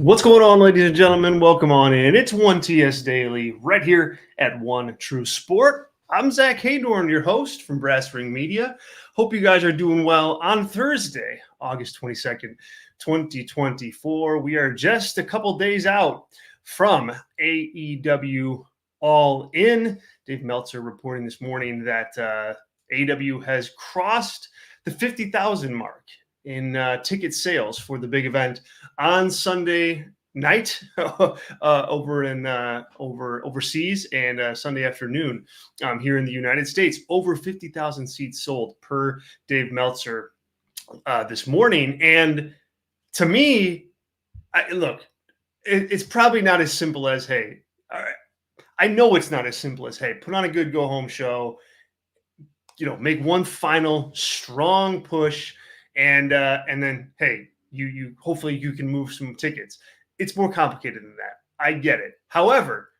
What's going on, ladies and gentlemen? Welcome on in. It's 1TS Daily right here at One True Sport. I'm Zack Heydorn, your host from Brass Ring Media. Hope you guys are doing well on Thursday, August 22nd, 2024. We are just a couple days out from AEW All In. Dave Meltzer reporting this morning that AEW has crossed the 50,000 mark in ticket sales for the big event on Sunday night overseas and Sunday afternoon here in the United States. Over 50,000 seats sold per Dave Meltzer this morning. And to me, it's probably not as simple as, hey, all right, I know it's not as simple as, hey, put on a good go-home show, make one final strong push, and then, hey, you hopefully you can move some tickets. It's more complicated than that. I get it. However,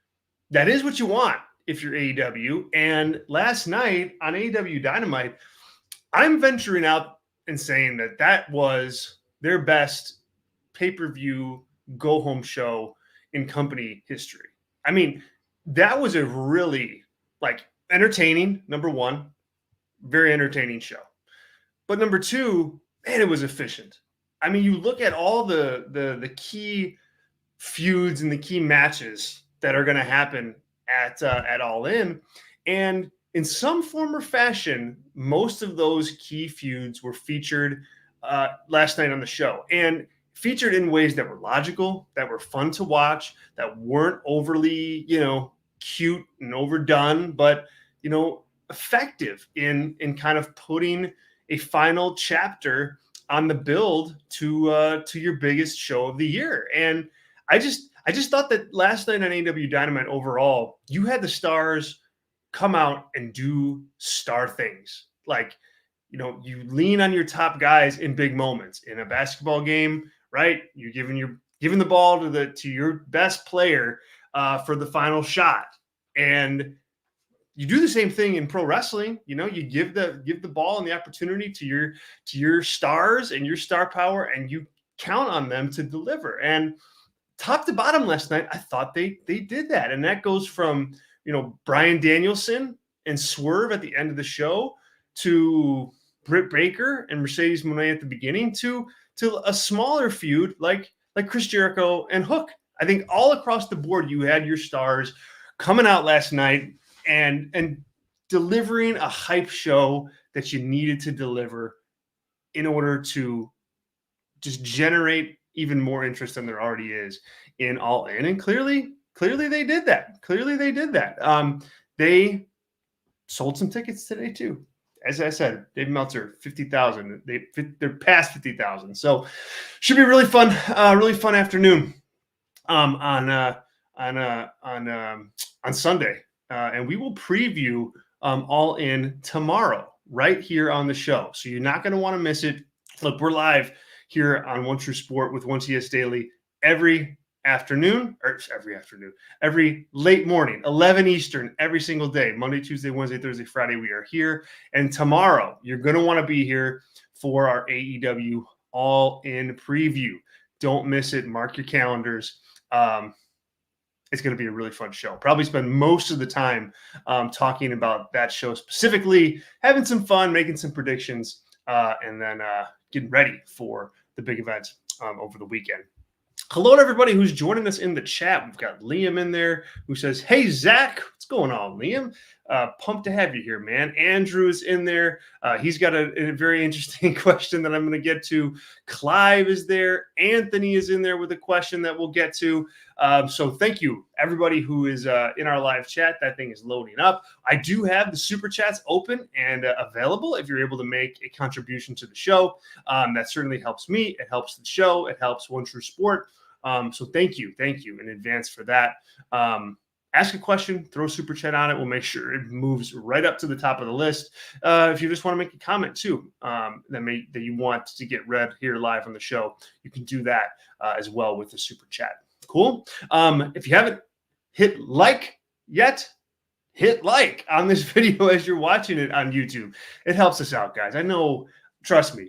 that is what you want if you're AEW. And last night on AEW Dynamite, I'm venturing out and saying that was their best pay-per-view go-home show in company history. I mean, that was a really entertaining, number one, very entertaining show. But number two, man, it was efficient. I mean, you look at all the key feuds and the key matches that are going to happen at All In, and in some form or fashion, most of those key feuds were featured last night on the show, and featured in ways that were logical, that were fun to watch, that weren't overly, cute and overdone, but effective in kind of putting a final chapter on the build to your biggest show of the year. And I just thought that last night on AEW Dynamite overall, you had the stars come out and do star things. You lean on your top guys in big moments. In a basketball game, right? You're giving the ball to your best player for the final shot. And you do the same thing in pro wrestling. You give the ball and the opportunity to your stars and your star power, and you count on them to deliver. And top to bottom last night, I thought they did that. And that goes from, Bryan Danielson and Swerve at the end of the show to Britt Baker and Mercedes Moné at the beginning to a smaller feud like Chris Jericho and Hook. I think all across the board, you had your stars coming out last night and delivering a hype show that you needed to deliver in order to just generate even more interest than there already is in All In. And clearly they did that. They sold some tickets today too. As I said, Dave Meltzer, 50,000. They're past 50,000. So should be a really fun afternoon on Sunday. And we will preview All In tomorrow right here on the show. So you're not going to want to miss it. Look, we're live here on One True Sport with 1TS Daily every late morning, 11 Eastern, every single day, Monday, Tuesday, Wednesday, Thursday, Friday. We are here. And tomorrow, you're going to want to be here for our AEW All In preview. Don't miss it. Mark your calendars. It's going to be a really fun show. Probably spend most of the time talking about that show specifically, having some fun, making some predictions, and then getting ready for the big event over the weekend. Hello to everybody who's joining us in the chat. We've got Liam in there who says, "Hey, Zach, what's going on, Liam? Pumped to have you here, man." Andrew is in there. He's got a very interesting question that I'm going to get to. Clive is there. Anthony is in there with a question that we'll get to. So thank you, everybody who is in our live chat. That thing is loading up. I do have the super chats open and available if you're able to make a contribution to the show. That certainly helps me. It helps the show. It helps One True Sport. So thank you in advance for that. Ask a question, throw a super chat on it. We'll make sure it moves right up to the top of the list. If you just want to make a comment too, that you want to get read here live on the show, you can do that as well with the super chat. Cool. If you haven't hit like yet, hit like on this video as you're watching it on YouTube. It helps us out, guys. I know, trust me.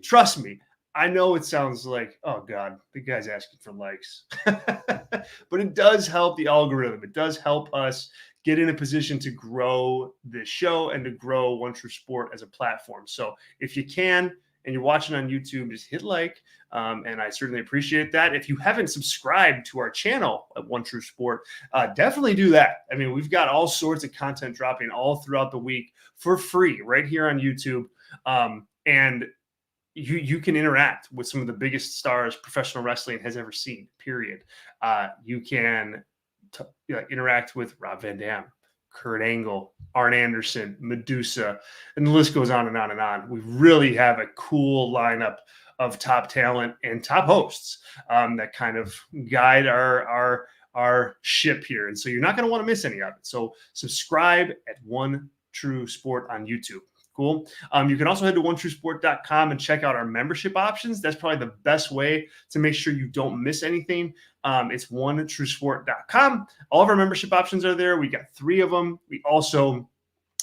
I know it sounds like, oh God, the guy's asking for likes, but it does help the algorithm. It does help us get in a position to grow this show and to grow One True Sport as a platform. So if you can, and you're watching on YouTube, just hit like, and I certainly appreciate that. If you haven't subscribed to our channel at One True Sport, definitely do that. I mean, we've got all sorts of content dropping all throughout the week for free right here on YouTube, and you can interact with some of the biggest stars professional wrestling has ever seen. Period. You can interact with Rob Van Dam, Kurt Angle, Arn Anderson, Medusa, and the list goes on and on and on. We really have a cool lineup of top talent and top hosts that kind of guide our ship here. And so you're not going to want to miss any of it. So subscribe at One True Sport on YouTube. Cool. You can also head to onetruesport.com and check out our membership options. That's probably the best way to make sure you don't miss anything. It's onetruesport.com. All of our membership options are there. We got 3 of them. We also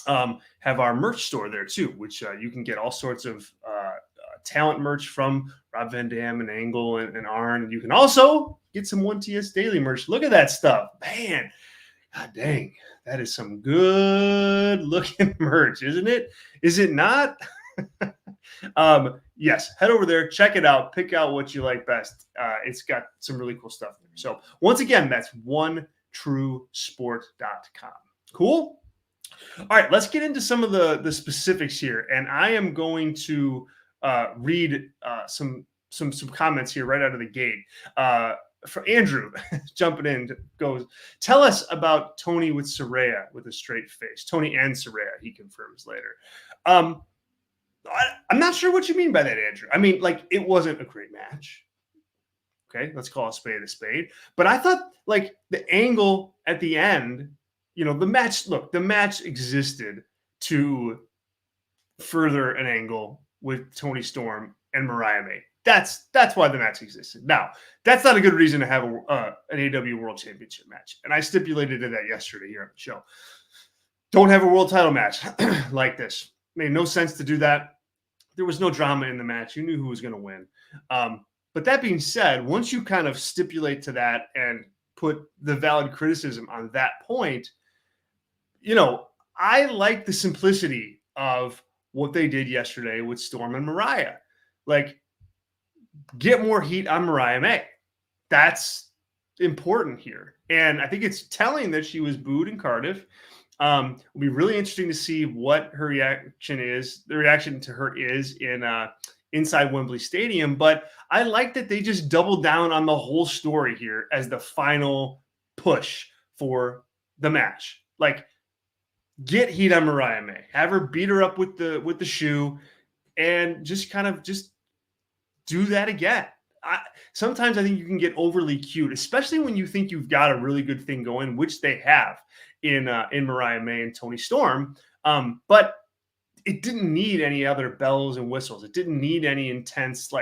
have our merch store there too, which you can get all sorts of talent merch from Rob Van Dam and Angle and Arn. And you can also get some 1TS Daily merch. Look at that stuff, man. God dang, that is some good looking merch, isn't it? Is it not? Yes, head over there, check it out, pick out what you like best. It's got some really cool stuff there. So once again, that's onetruesport.com. Cool. All right, let's get into some of the specifics here. And I am going to read some comments here right out of the gate. For Andrew jumping in goes, tell us about Tony with Saraya with a straight face. Tony and Saraya, he confirms later. I'm not sure what you mean by that, Andrew. I mean, like, it wasn't a great match. Okay, let's call a spade a spade. But I thought, like, the angle at the end, the match existed to further an angle with Toni Storm and Mariah May. That's why the match existed. Now, that's not a good reason to have an AEW World Championship match. And I stipulated to that yesterday here on the show. Don't have a world title match like this. Made no sense to do that. There was no drama in the match. You knew who was going to win. But that being said, once you kind of stipulate to that and put the valid criticism on that point, I like the simplicity of what they did yesterday with Storm and Mariah. Like, get more heat on Mariah May. That's important here. And I think it's telling that she was booed in Cardiff. It'll be really interesting to see what her reaction is. The reaction to her is in inside Wembley Stadium. But I like that they just doubled down on the whole story here as the final push for the match. Like, get heat on Mariah May. Have her beat her up with the shoe and just kind of do that again. Sometimes I think you can get overly cute, especially when you think you've got a really good thing going, which they have in Mariah May and Toni Storm. But it didn't need any other bells and whistles. It didn't need any intense,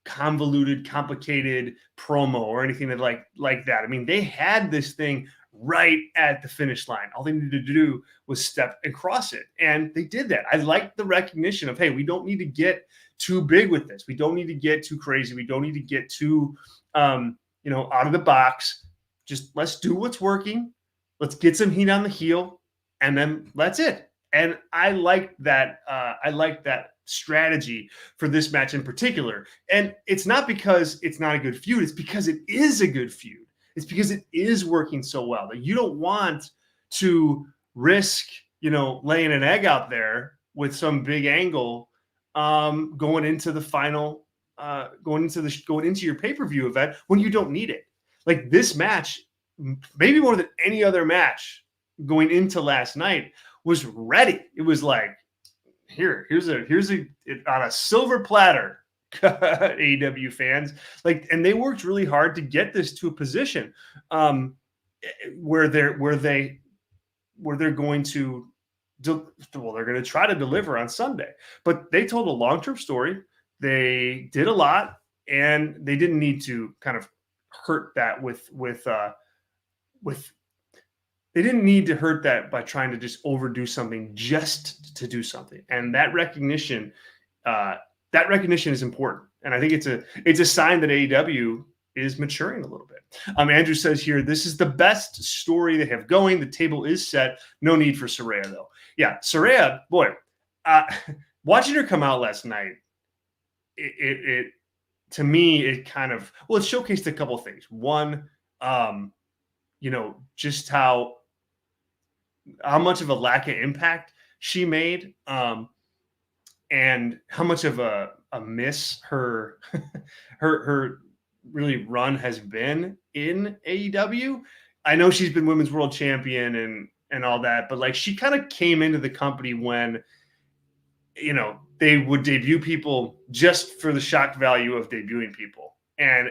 convoluted, complicated promo or anything like that. I mean, they had this thing right at the finish line. All they needed to do was step and cross it. And they did that. I like the recognition of, hey, we don't need to get too big with this. We don't need to get too crazy. We don't need to get too, out of the box. Just let's do what's working. Let's get some heat on the heel, and then that's it. And I like that. I like that strategy for this match in particular. And it's not because it's not a good feud. It's because it is a good feud. It's because it is working so well that you don't want to risk, laying an egg out there with some big angle going into the final, going into your pay-per-view event when you don't need it. Like, this match, maybe more than any other match going into last night, was ready. It was like, here's a on a silver platter, AEW fans. Like, and they worked really hard to get this to a position where they're going to they're going to try to deliver on Sunday. But they told a long-term story. They did a lot, and they didn't need to kind of hurt that they didn't need to hurt that by trying to just overdo something just to do something. And that recognition, that that recognition is important. And I think it's a sign that AEW is maturing a little bit. Andrew says here, this is the best story they have going. The table is set. No need for Saraya, though. Yeah, Saraya, boy, watching her come out last night, it to me, it kind of, well, it showcased a couple of things. One, just how much of a lack of impact she made, and how much of a miss her her really run has been in AEW. I know she's been women's world champion and all that, but like she kind of came into the company when they would debut people just for the shock value of debuting people, and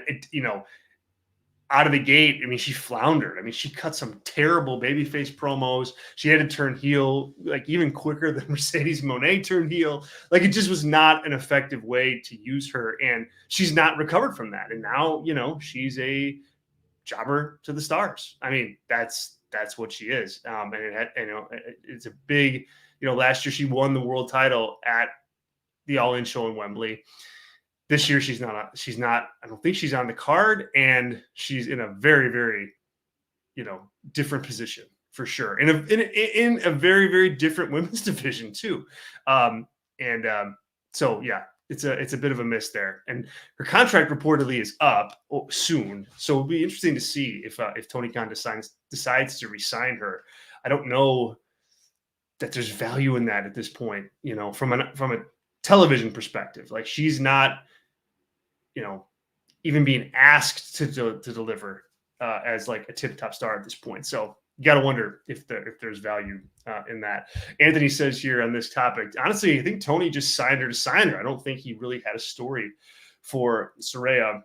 out of the gate, I mean, she floundered. I mean, she cut some terrible babyface promos. She had to turn heel like even quicker than Mercedes Moné turned heel. Like it just was not an effective way to use her, and she's not recovered from that. And now, she's a jobber to the stars. I mean, that's what she is. And it's a big. Last year she won the world title at the All In show in Wembley. This year she's not. I don't think she's on the card, and she's in a very, very, different position for sure. In a very, very different women's division too. So yeah, it's a bit of a miss there. And her contract reportedly is up soon, so it'll be interesting to see if Tony Khan decides to re-sign her. I don't know that there's value in that at this point. From a television perspective, like she's not. Even being asked to deliver as like a tip-top star at this point. So you got to wonder if there's value in that. Anthony says here on this topic, honestly, I think Tony just signed her to sign her. I don't think he really had a story for Saraya.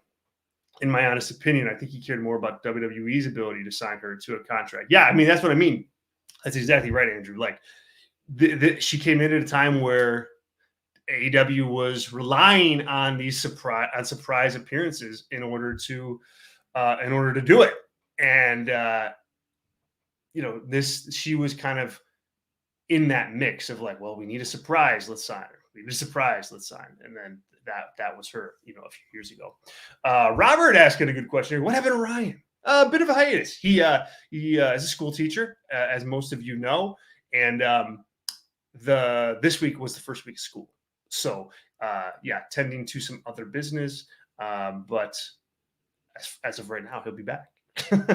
In my honest opinion, I think he cared more about WWE's ability to sign her to a contract. Yeah, I mean, that's what I mean. That's exactly right, Andrew. Like she came in at a time where AEW was relying on these surprise appearances in order to do it. And she was kind of in that mix of like, well, we need a surprise, let's sign her. We need a surprise, let's sign. And then that was her, a few years ago. Robert asking a good question here. What happened to Ryan? A bit of a hiatus. He is a school teacher, as most of you know, and this week was the first week of school. So, tending to some other business. But as of right now, he'll be back.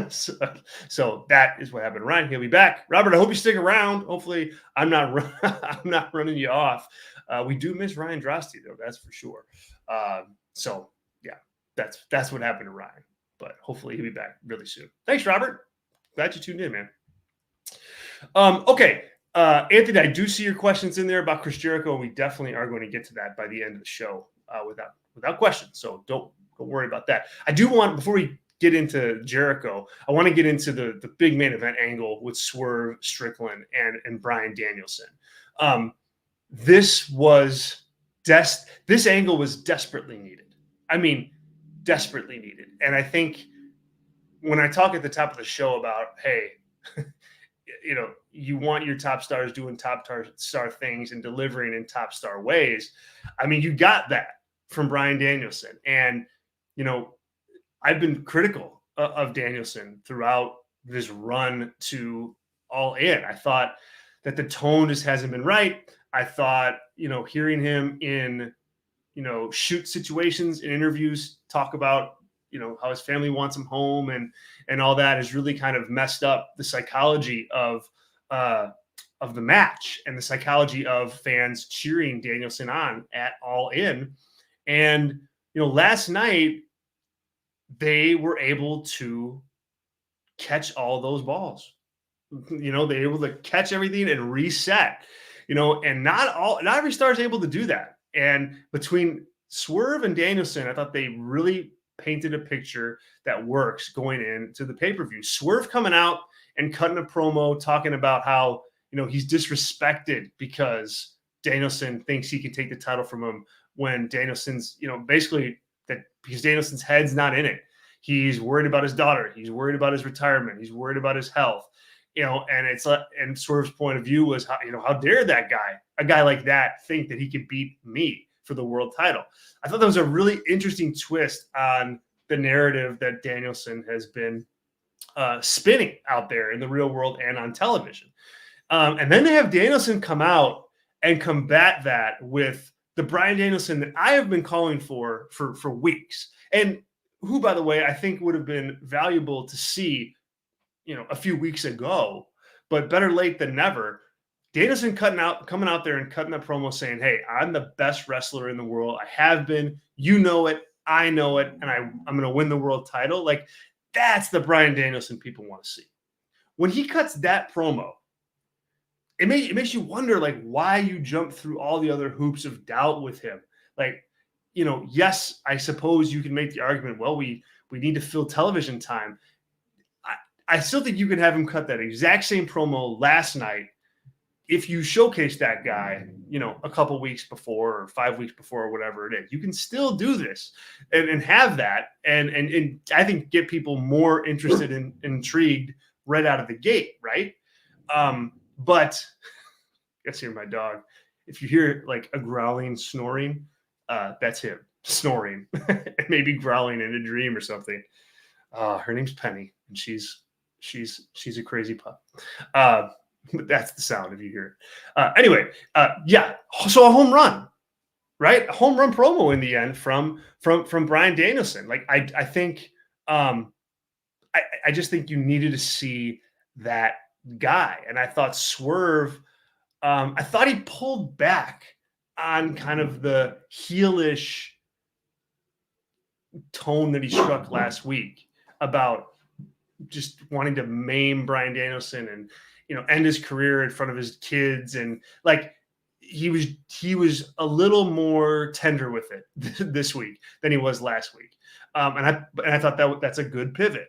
so that is what happened. Ryan, he'll be back. Robert, I hope you stick around. Hopefully, I'm not running you off. We do miss Ryan Drosty, though. That's for sure. That's what happened to Ryan. But hopefully, he'll be back really soon. Thanks, Robert. Glad you tuned in, man. Okay. Anthony, I do see your questions in there about Chris Jericho, and we definitely are going to get to that by the end of the show without question. So don't worry about that. I do want, before we get into Jericho, I want to get into the big main event angle with Swerve Strickland and Bryan Danielson. This angle was desperately needed. I mean, desperately needed. And I think when I talk at the top of the show about, hey, you want your top stars doing top star things and delivering in top star ways. I mean, you got that from Bryan Danielson. And, I've been critical of Danielson throughout this run to All In. I thought that the tone just hasn't been right. I thought, hearing him in, shoot situations in interviews, talk about, how his family wants him home and all that has really kind of messed up the psychology of the match and the psychology of fans cheering Danielson on at All In. And, last night they were able to catch all those balls. They were able to catch everything and reset, and not every star is able to do that. And between Swerve and Danielson, I thought they really painted a picture that works going into the pay-per-view. Swerve coming out and cutting a promo talking about how, he's disrespected because Danielson thinks he can take the title from him when Danielson's, basically that because Danielson's head's not in it. He's worried about his daughter. He's worried about his retirement. He's worried about his health, and it's and Swerve's point of view was, how dare a guy like that think that he can beat me? for the world title. I thought that was a really interesting twist on the narrative that Danielson has been spinning out there in the real world and on television. And then they have Danielson come out and combat that with the Bryan Danielson that I have been calling for weeks, and who, by the way, I think would have been valuable to see, a few weeks ago, but better late than never. Danielson coming out there and cutting that promo saying, "Hey, I'm the best wrestler in the world. I have been. You know it. I know it, and I'm going to win the world title." Like, that's the Bryan Danielson people want to see. When he cuts that promo, it makes you wonder, like, why you jump through all the other hoops of doubt with him. Like, yes, I suppose you can make the argument, well, we need to fill television time. I still think you can have him cut that exact same promo last night if you showcase that guy, a couple weeks before or 5 weeks before or whatever it is. You can still do this and have that and I think get people more interested and intrigued right out of the gate, right? But let's hear my dog. If you hear like a growling, snoring, that's him snoring, maybe growling in a dream or something. Her name's Penny, and she's a crazy pup. But that's the sound if you hear it. Anyway, yeah. So a home run, right? A home run promo in the end from Bryan Danielson. Like I think, I just think you needed to see that guy, and I thought Swerve. I thought he pulled back on kind of the heelish tone that he struck last week about just wanting to maim Bryan Danielson and end his career in front of his kids, and like he was a little more tender with it this week than he was last week. And I thought that's a good pivot,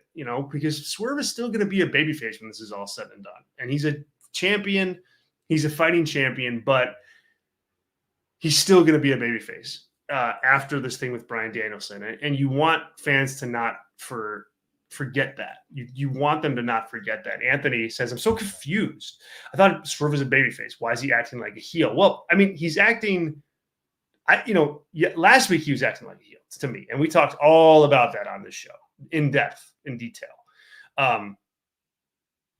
because Swerve is still going to be a babyface when this is all said and done, and he's a champion, he's a fighting champion, but he's still going to be a babyface after this thing with Bryan Danielson, and you want fans to not forget that. You want them to not forget that. Anthony says, "I'm so confused. I thought Swerve was a babyface. Why is he acting like a heel?" Well, I mean, he's acting. Last week he was acting like a heel to me, and we talked all about that on this show in depth, in detail.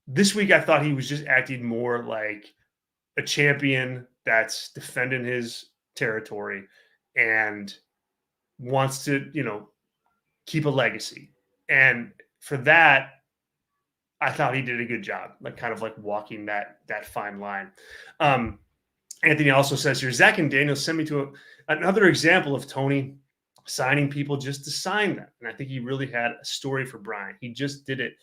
This week I thought he was just acting more like a champion that's defending his territory and wants to, keep a legacy. And for that, I thought he did a good job, like kind of like walking that fine line. Anthony also says here, Zack and Daniel sent me to another example of Tony signing people just to sign them. And I think he really had a story for Bryan. He just did it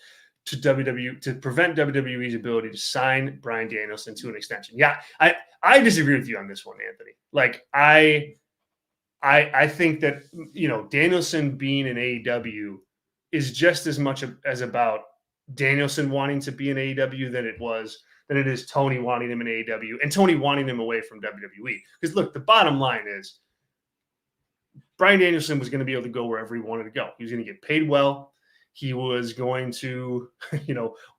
to WWE to prevent WWE's ability to sign Bryan Danielson to an extension. Yeah, I disagree with you on this one, Anthony. Like I think that Danielson being in AEW is just as much as about Danielson wanting to be in AEW than it is Tony wanting him in AEW and Tony wanting him away from WWE. Because look, the bottom line is Bryan Danielson was going to be able to go wherever he wanted to go. He was going to get paid well. He was going to,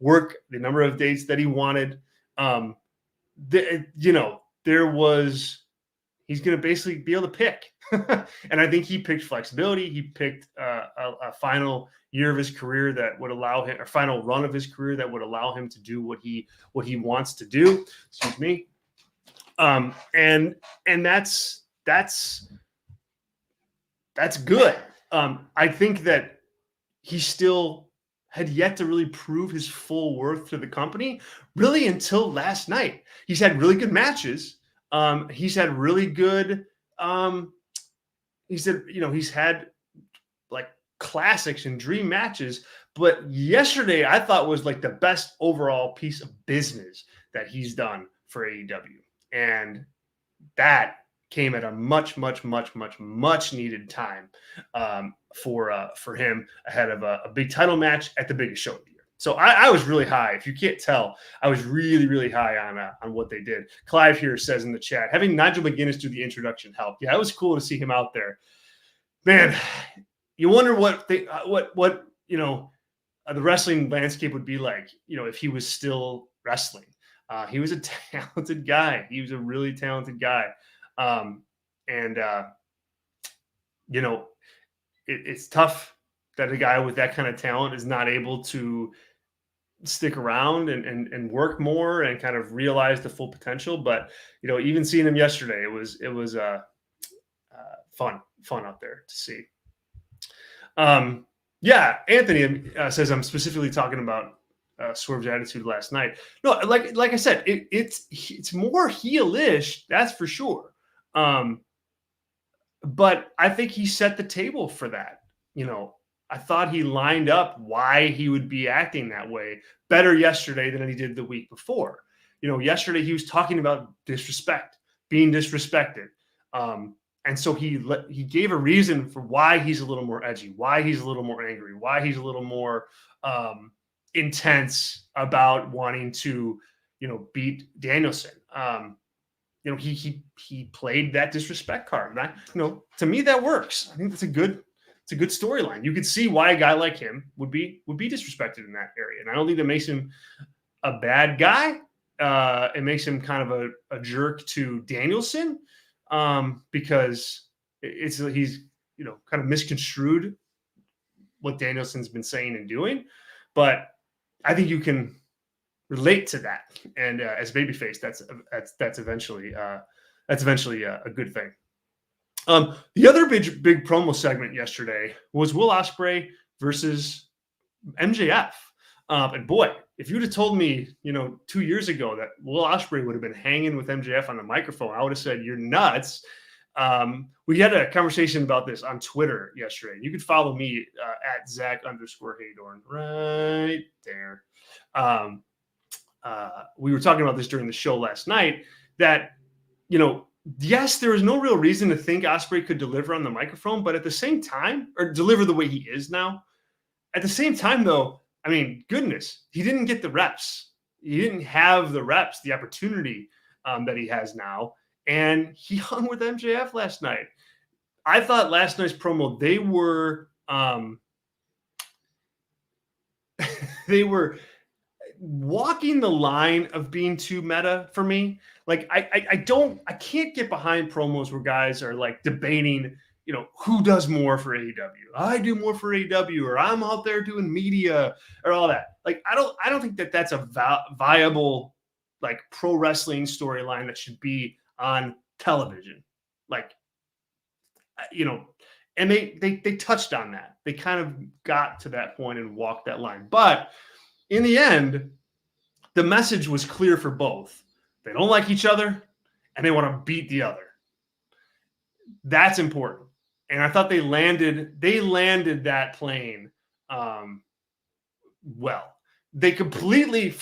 work the number of dates that he wanted. He's going to basically be able to pick. And I think he picked flexibility. He picked a final year of his career that would allow him, or final run of his career that would allow him to do what he wants to do. Excuse me. And that's good. I think that he still had yet to really prove his full worth to the company, really until last night. He's had really good matches. He's had really good. He's had like classics and dream matches. But yesterday, I thought was like the best overall piece of business that he's done for AEW, and that came at a much, much, much, much, much needed time for him ahead of a big title match at the biggest show of the year. So I was really high. If you can't tell, I was really, really high on what they did. Clive here says in the chat, having Nigel McGuinness do the introduction helped. Yeah, it was cool to see him out there. Man, you wonder what the wrestling landscape would be like, if he was still wrestling. He was a talented guy. He was a really talented guy. And it's tough that a guy with that kind of talent is not able to stick around and work more and kind of realize the full potential. But even seeing him yesterday, it was fun out there to see. Yeah, Anthony says I'm specifically talking about Swerve's attitude last night. No, like I said, it's more heelish, that's for sure. But I think he set the table for that. I thought he lined up why he would be acting that way better yesterday than he did the week before. Yesterday he was talking about disrespect, being disrespected. And so he gave a reason for why he's a little more edgy, why he's a little more angry, why he's a little more intense about wanting to, beat Danielson. He played that disrespect card. And to me, that works. I think that's a good storyline. You could see why a guy like him would be disrespected in that area. And I don't think that makes him a bad guy. It makes him kind of a jerk to Danielson because he's kind of misconstrued what Danielson's been saying and doing. But I think you can relate to that, and as babyface, that's eventually a good thing. The other big promo segment yesterday was Will Ospreay versus MJF. And boy, if you'd have told me, 2 years ago that Will Ospreay would have been hanging with MJF on the microphone, I would have said, you're nuts. We had a conversation about this on Twitter yesterday. You could follow me at Zack_Heydorn right there. We were talking about this during the show last night that, yes, there was no real reason to think Ospreay could deliver on the microphone, but at the same time, or deliver the way he is now. At the same time, though, I mean, goodness, he didn't get the reps. He didn't have the reps, the opportunity that he has now. And he hung with MJF last night. I thought last night's promo, they were walking the line of being too meta for me. Like I can't get behind promos where guys are like debating, who does more for AEW. I do more for AEW, or I'm out there doing media or all that. Like I don't think that that's a viable like pro wrestling storyline that should be on television. Like and they touched on that. They kind of got to that point and walked that line. But in the end, the message was clear for both. They don't like each other, and they want to beat the other. That's important. And I thought they landed that plane well. They completely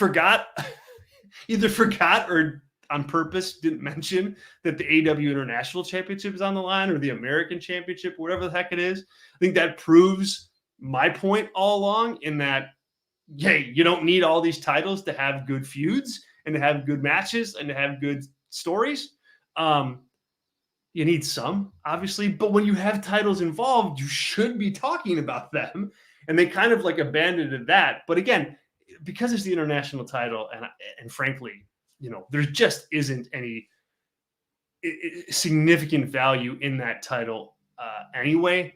either forgot or on purpose didn't mention that the AEW International Championship is on the line, or the American Championship, whatever the heck it is. I think that proves my point all along, in that, hey, you don't need all these titles to have good feuds and to have good matches and to have good stories. You need some, obviously, but when you have titles involved, you should be talking about them. And they kind of like abandoned that. But again, because it's the international title, and frankly, there just isn't any significant value in that title anyway.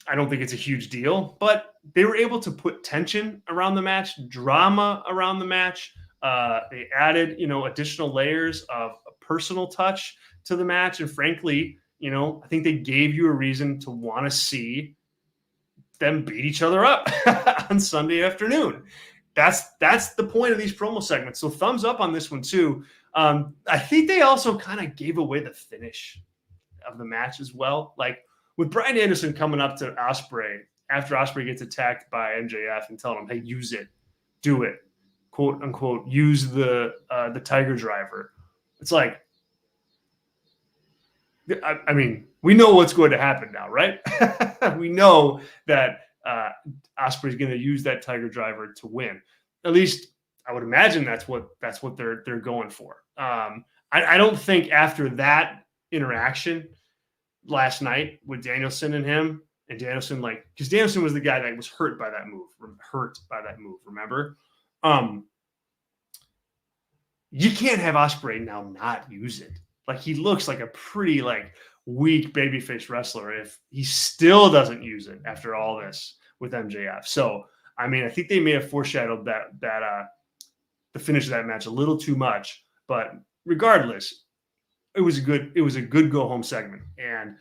I don't think it's a huge deal, but they were able to put tension around the match, drama around the match. They added, additional layers of a personal touch to the match. And frankly, I think they gave you a reason to want to see them beat each other up on Sunday afternoon. That's the point of these promo segments. So thumbs up on this one too. I think they also kind of gave away the finish of the match as well. Like with Bryan Anderson coming up to Ospreay after Ospreay gets attacked by MJF and telling him, hey, use it, do it, quote unquote, use the Tiger Driver. It's like, I mean, we know what's going to happen now, right? We know that Ospreay's going to use that Tiger Driver to win. At least I would imagine that's what they're going for. I don't think after that interaction last night with Danielson and him, and Danielson, because Danielson was the guy that was hurt by that move. Remember? You can't have Ospreay now not use it. Like he looks like a pretty like weak babyface wrestler if he still doesn't use it after all this with MJF. So I mean, I think they may have foreshadowed that the finish of that match a little too much, but regardless, it was a good go home segment. And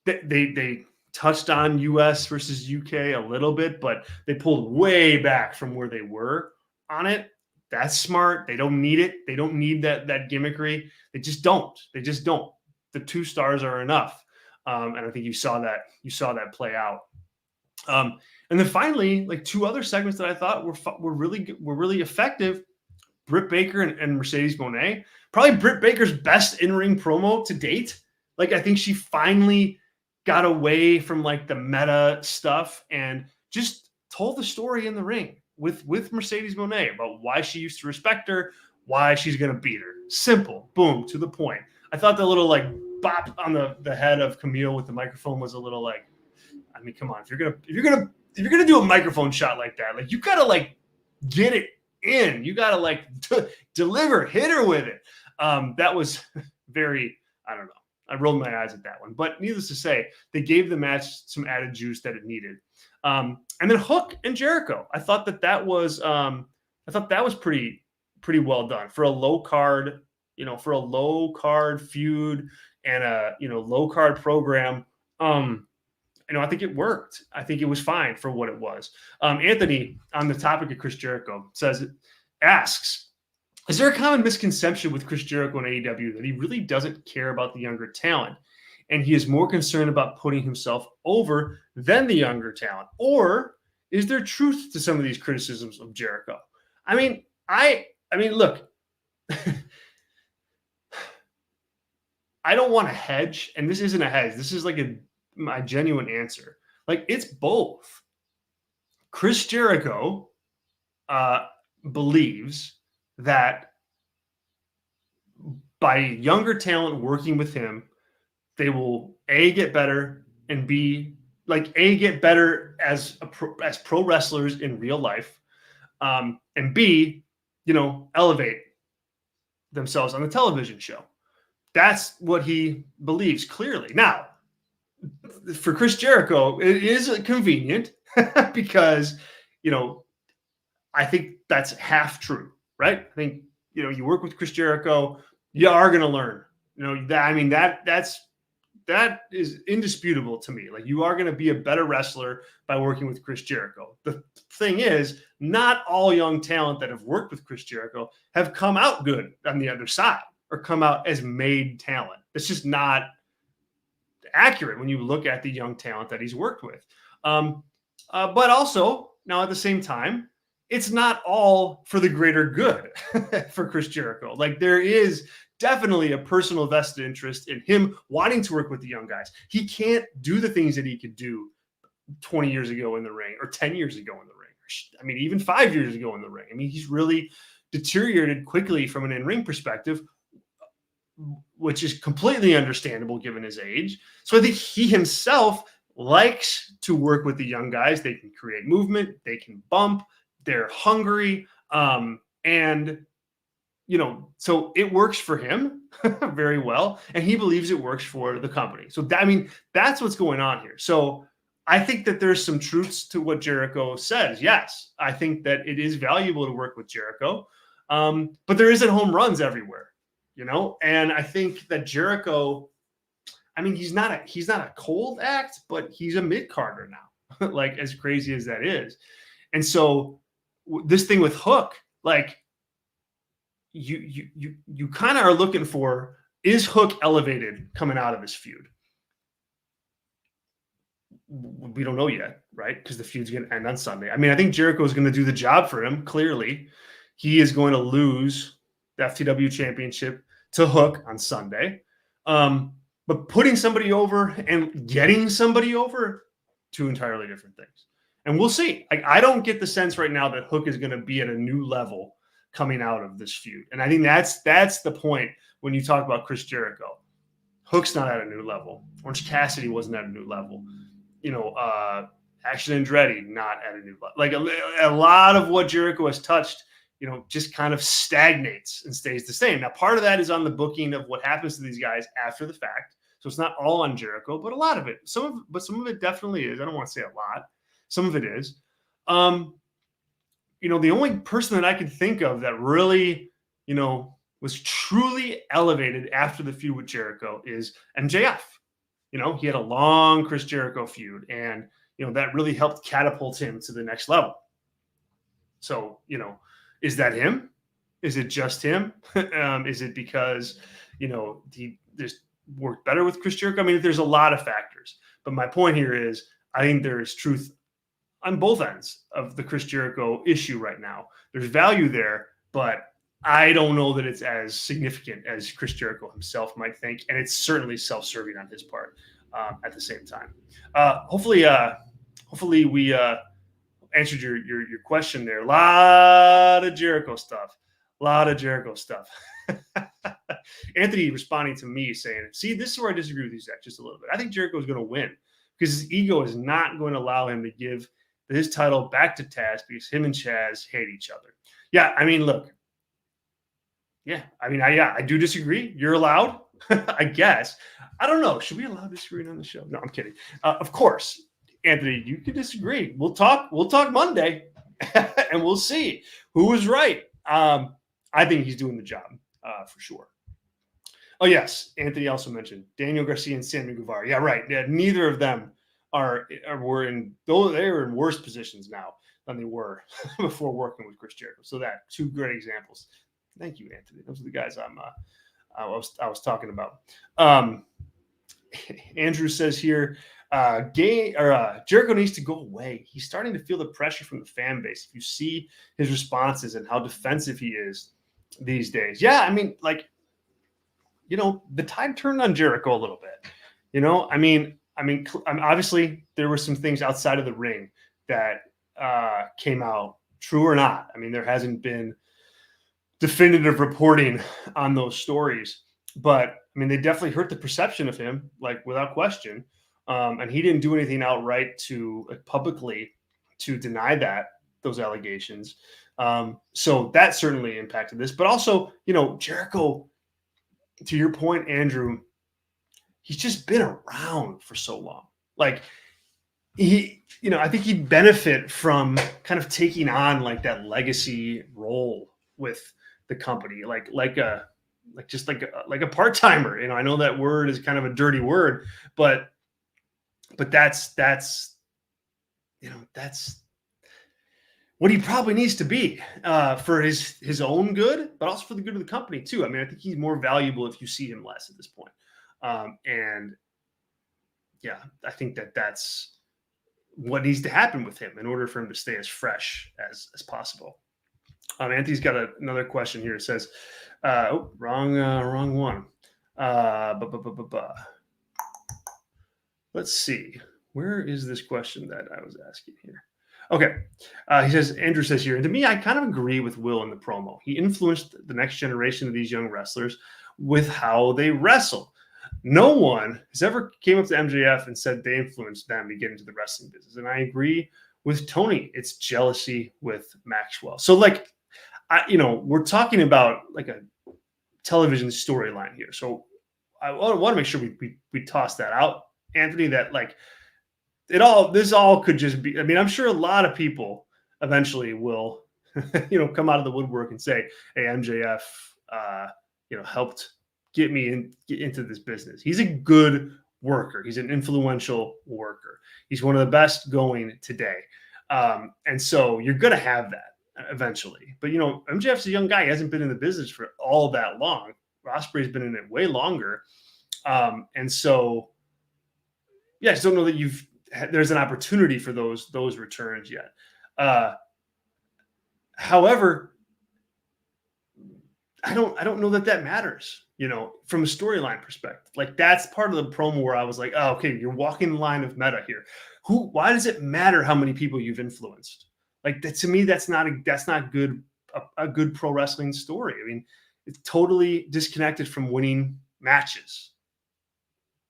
they touched on US versus UK a little bit, but they pulled way back from where they were on it. That's smart. They don't need it. They don't need that gimmickry. They just don't. The 2 stars are enough. And I think you saw that play out. And then finally, like 2 other segments that I thought were really effective. Britt Baker and Mercedes Moné. Probably Britt Baker's best in-ring promo to date. Like I think she finally got away from like the meta stuff and just told the story in the ring with Mercedes Moné about why she used to respect her, why she's going to beat her. Simple, boom, to the point. I thought the little like bop on the head of Camille with the microphone was a little like, I mean, come on, if you're gonna do a microphone shot like that, like you gotta like get it in, you gotta like deliver, hit her with it. That was very, I don't know. I rolled my eyes at that one, but needless to say, they gave the match some added juice that it needed. And then Hook and Jericho. I thought that was pretty well done for a low card, feud and a low card program. I think it worked. I think it was fine for what it was. Anthony, on the topic of Chris Jericho, asks, is there a common misconception with Chris Jericho and AEW that he really doesn't care about the younger talent and he is more concerned about putting himself over than the younger talent? Or is there truth to some of these criticisms of Jericho? I mean, look, I don't want to hedge, and this isn't a hedge. This is like my genuine answer. Like it's both. Chris Jericho believes that by younger talent working with him, they will A, get better, and B, like A, get better as pro wrestlers in real life, and B, elevate themselves on the television show. That's what he believes clearly. Now, for Chris Jericho, it is convenient because, I think that's half true, right? I think, you work with Chris Jericho, you are going to learn, that is indisputable to me. Like you are going to be a better wrestler by working with Chris Jericho. The thing is, not all young talent that have worked with Chris Jericho have come out good on the other side or come out as made talent. It's just not accurate when you look at the young talent that he's worked with. But also, now at the same time, it's not all for the greater good for Chris Jericho. Like there is definitely a personal vested interest in him wanting to work with the young guys. He can't do the things that he could do 20 years ago in the ring or 10 years ago in the ring. I mean, even 5 years ago in the ring. I mean, he's really deteriorated quickly from an in-ring perspective, which is completely understandable given his age. So I think he himself likes to work with the young guys. They can create movement, they can bump, they're hungry. So it works for him very well. And he believes it works for the company. So that's what's going on here. So I think that there's some truths to what Jericho says. Yes, I think that it is valuable to work with Jericho. But there isn't home runs everywhere, and I think that Jericho, he's not a cold act, but he's a mid-carder now, like as crazy as that is. And so this thing with Hook, like you kind of are looking for, is Hook elevated coming out of this feud? We don't know yet, right? Because the feud's going to end on Sunday. I think Jericho is going to do the job for him. Clearly, he is going to lose the FTW championship to Hook on Sunday. But putting somebody over and getting somebody over, 2 entirely different things. And we'll see. I don't get the sense right now that Hook is going to be at a new level coming out of this feud. And I think that's the point when you talk about Chris Jericho. Hook's not at a new level. Orange Cassidy wasn't at a new level. Action Andretti, not at a new level. Like a lot of what Jericho has touched just kind of stagnates and stays the same. Now, part of that is on the booking of what happens to these guys after the fact. So it's not all on Jericho, but a lot of it. Some of it definitely is. I don't want to say a lot. Some of it is. The only person that I could think of that really, was truly elevated after the feud with Jericho is MJF. He had a long Chris Jericho feud, and that really helped catapult him to the next level. So, is that him? Is it just him? Is it because, he just worked better with Chris Jericho? I mean, there's a lot of factors. But my point here is I think there is truth on both ends of the Chris Jericho issue right now. There's value there, but I don't know that it's as significant as Chris Jericho himself might think. And it's certainly self-serving on his part at the same time. Hopefully we answered your question there. A lot of Jericho stuff. Anthony responding to me saying, see, this is where I disagree with you, Zach, just a little bit. I think Jericho is going to win because his ego is not going to allow him to give his title back to Taz because him and Chaz hate each other. Yeah, I mean, look. Yeah, I mean, I do disagree. You're allowed, I guess. I don't know. Should we allow disagreeing on the show? No, I'm kidding. Of course, Anthony, you can disagree. We'll talk Monday, and we'll see who was right. I think he's doing the job for sure. Oh yes, Anthony also mentioned Daniel Garcia and Sammy Guevara. Yeah, right. Yeah, neither of them were in worse positions now than they were before working with Chris Jericho. So that two great examples. Thank you, Anthony. Those are the guys I was talking about. Andrew says here, Jericho needs to go away. He's starting to feel the pressure from the fan base. If you see his responses and how defensive he is these days. Yeah, I mean, the tide turned on Jericho a little bit. I mean, obviously there were some things outside of the ring that came out, true or not. I mean, there hasn't been definitive reporting on those stories, but I mean, they definitely hurt the perception of him, without question. And he didn't do anything outright publicly to deny those allegations. So that certainly impacted this, but also, Jericho, to your point, Andrew, he's just been around for so long. I think he'd benefit from kind of taking on that legacy role with the company, like a part-timer. I know that word is kind of a dirty word, but that's what he probably needs to be for his own good, but also for the good of the company too. I mean, I think he's more valuable if you see him less at this point. And yeah, I think that's what needs to happen with him in order for him to stay as fresh as possible. Anthony's got another question here. It says, wrong one. Let's see. Where is this question that I was asking here? Okay. He says, Andrew says here, and to me, I kind of agree with Will in the promo. He influenced the next generation of these young wrestlers with how they wrestle. No one has ever came up to MJF and said they influenced them to get into the wrestling business. And I agree with Tony. It's jealousy with Maxwell. So we're talking about a television storyline here. So I want to make sure we toss that out, Anthony, that this all could just be, I mean, I'm sure a lot of people eventually will, come out of the woodwork and say, hey, MJF, helped get me into this business. He's a good worker. He's an influential worker. He's one of the best going today. And so you're going to have that eventually. But, MJF's a young guy. He hasn't been in the business for all that long. Ospreay's been in it way longer. And so, yeah, I just don't know that there's an opportunity for those returns yet. However, I don't know that matters, from a storyline perspective. That's part of the promo where I was like, oh, okay, you're walking the line of meta here. Why does it matter how many people you've influenced? To me, that's not good. A good pro wrestling story. I mean, it's totally disconnected from winning matches,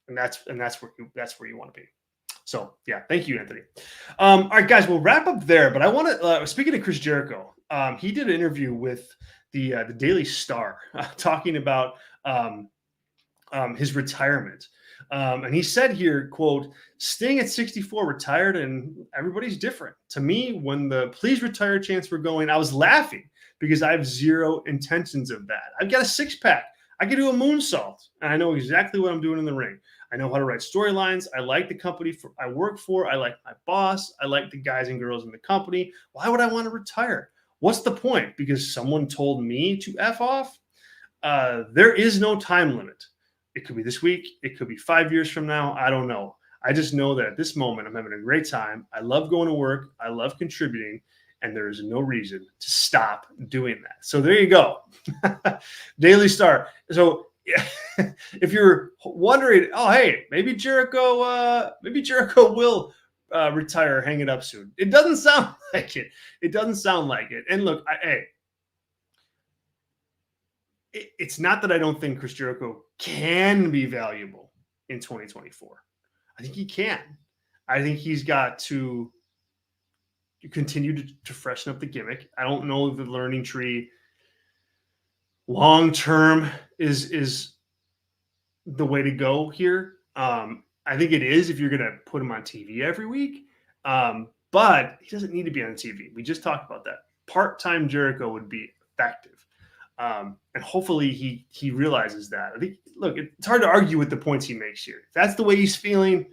and that's where you want to be. So yeah, thank you, Anthony. All right, guys, we'll wrap up there. But I want to speaking of Chris Jericho, he did an interview with the Daily Star talking about his retirement. And he said here, quote, "Sting at 64 retired and everybody's different. To me, when the please retire chants were going, I was laughing because I have zero intentions of that. I've got a six-pack. I can do a moonsault, and I know exactly what I'm doing in the ring. I know how to write storylines. I like the company I work for. I like my boss. I like the guys and girls in the company. Why would I want to retire? What's the point? Because someone told me to F off? There is no time limit. It could be this week. It could be 5 years from now. I don't know. I just know that at this moment, I'm having a great time. I love going to work. I love contributing. And there is no reason to stop doing that." So there you go. Daily Star. So if you're wondering, oh, hey, maybe Jericho will retire, hang it up soon. It doesn't sound like it. It doesn't sound like it. And look, it's not that I don't think Chris Jericho can be valuable in 2024. I think he can. I think he's got to continue to freshen up the gimmick. I don't know if the learning tree long term is the way to go here. I think it is if you're going to put him on TV every week. But he doesn't need to be on TV. We just talked about that. Part-time Jericho would be effective. And hopefully he realizes that. I think, look, it's hard to argue with the points he makes here. If that's the way he's feeling,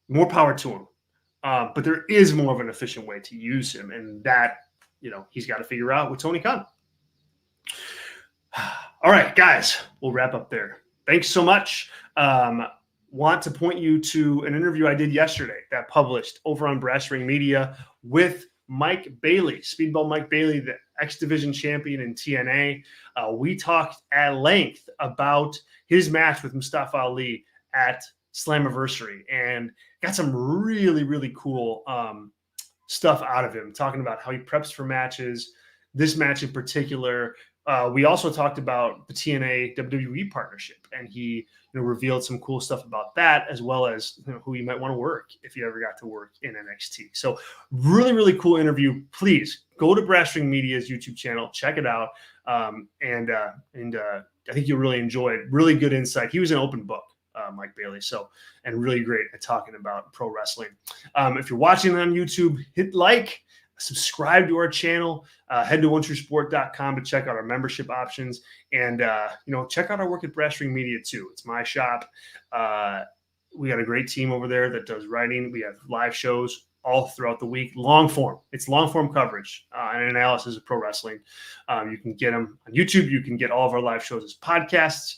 more power to him. But there is more of an efficient way to use him, and that, he's got to figure out with Tony Khan. All right, guys, we'll wrap up there. Thanks so much. Want to point you to an interview I did yesterday that published over on Brass Ring Media with Mike Bailey, Speedball Mike Bailey, the X Division champion in TNA. We talked at length about his match with Mustafa Ali at Slammiversary and got some really, really cool stuff out of him, talking about how he preps for matches, this match in particular. We also talked about the TNA WWE partnership, and he revealed some cool stuff about that, as well as who you might want to work if you ever got to work in NXT. So really, really cool interview. Please go to Brass Ring Media's YouTube channel, check it out. And I think you'll really enjoy it. Really good insight. He was an open book, Mike Bailey. And really great at talking about pro wrestling. If you're watching on YouTube, hit like, subscribe to our channel, head to OneTrueSport.com to check out our membership options, and check out our work at Brass Ring Media too. It's my shop. We got a great team over there that does writing. We have live shows all throughout the week. Long form. It's long form coverage and analysis of pro wrestling. You can get them on YouTube. You can get all of our live shows as podcasts.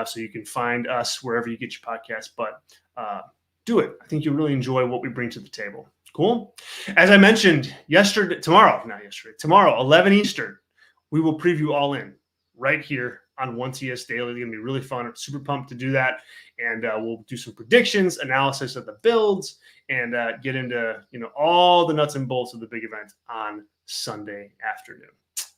So you can find us wherever you get your podcasts, but do it. I think you'll really enjoy what we bring to the table. Cool. As I mentioned tomorrow, 11 Eastern, we will preview All In right here on 1TS Daily. It's going to be really fun. I'm super pumped to do that. And we'll do some predictions, analysis of the builds, and get into, all the nuts and bolts of the big event on Sunday afternoon.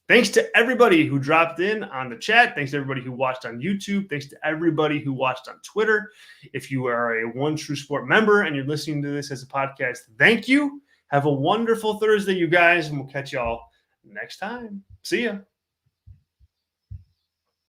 Thanks to everybody who dropped in on the chat. Thanks to everybody who watched on YouTube. Thanks to everybody who watched on Twitter. If you are a One True Sport member and you're listening to this as a podcast, thank you. Have a wonderful Thursday, you guys, and we'll catch y'all next time. See ya.